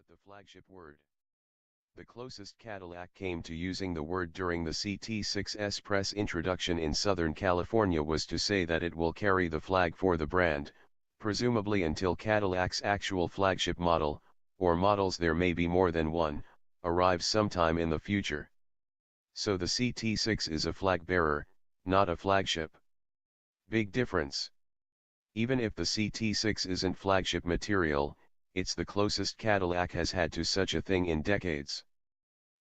the flagship word. The closest Cadillac came to using the word during the CT6's press introduction in Southern California was to say that it will carry the flag for the brand, presumably until Cadillac's actual flagship model, or models there may be more than one, arrives sometime in the future. So the CT6 is a flag bearer, not a flagship. Big difference. Even if the CT6 isn't flagship material, it's the closest Cadillac has had to such a thing in decades.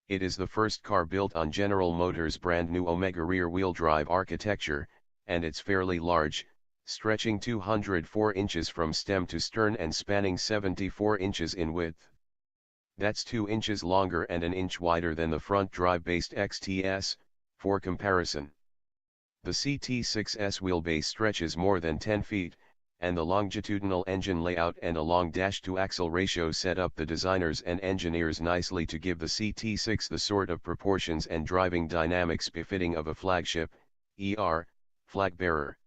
It is the first car built on General Motors' brand new Omega rear-wheel drive architecture, and it's fairly large, stretching 204 inches from stem to stern and spanning 74 inches in width. That's 2 inches longer and an inch wider than the front drive-based XTS, for comparison. The CT6's wheelbase stretches more than 10 feet, and the longitudinal engine layout and a long dash-to-axle ratio set up the designers and engineers nicely to give the CT6 the sort of proportions and driving dynamics befitting of a flagship, flag bearer.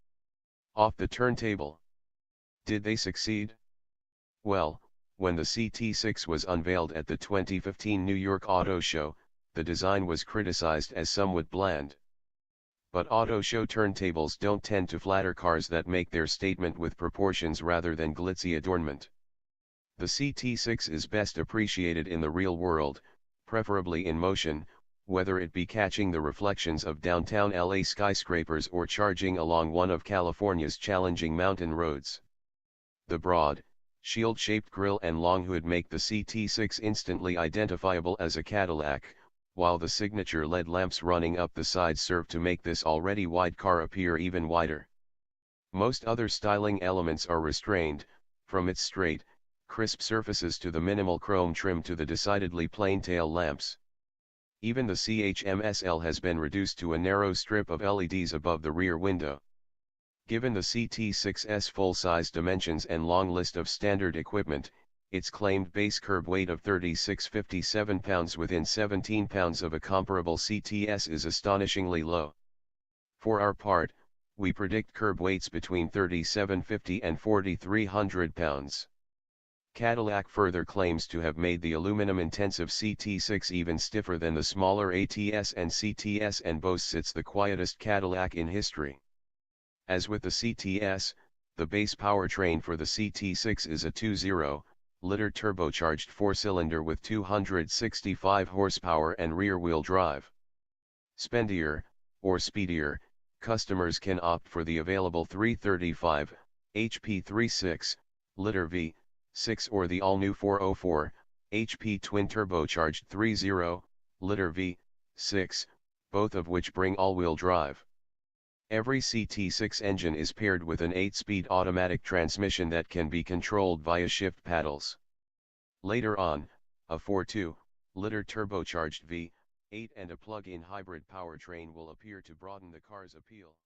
Off the turntable. Did they succeed? Well, when the CT6 was unveiled at the 2015 New York Auto Show, the design was criticized as somewhat bland. But auto show turntables don't tend to flatter cars that make their statement with proportions rather than glitzy adornment. The CT6 is best appreciated in the real world, preferably in motion, whether it be catching the reflections of downtown LA skyscrapers or charging along one of California's challenging mountain roads. The broad, shield-shaped grille and long hood make the CT6 instantly identifiable as a Cadillac, while the signature LED lamps running up the sides serve to make this already wide car appear even wider. Most other styling elements are restrained, from its straight, crisp surfaces to the minimal chrome trim to the decidedly plain tail lamps. Even the CHMSL has been reduced to a narrow strip of LEDs above the rear window. Given the CT6's full-size dimensions and long list of standard equipment, its claimed base curb weight of 3657 pounds within 17 pounds of a comparable CTS is astonishingly low. For our part, we predict curb weights between 3750 and 4300 pounds. Cadillac further claims to have made the aluminum-intensive CT6 even stiffer than the smaller ATS and CTS and boasts it's the quietest Cadillac in history. As with the CTS, the base powertrain for the CT6 is a 2.0-liter turbocharged four-cylinder with 265 horsepower and rear-wheel drive. Spendier, or speedier, customers can opt for the available 335 HP 3.6-liter V6 or the all-new 404 HP twin-turbocharged 3.0-liter V6, both of which bring all-wheel drive. Every CT6 engine is paired with an 8-speed automatic transmission that can be controlled via shift paddles. Later on, a 4.2-liter turbocharged V8 and a plug-in hybrid powertrain will appear to broaden the car's appeal.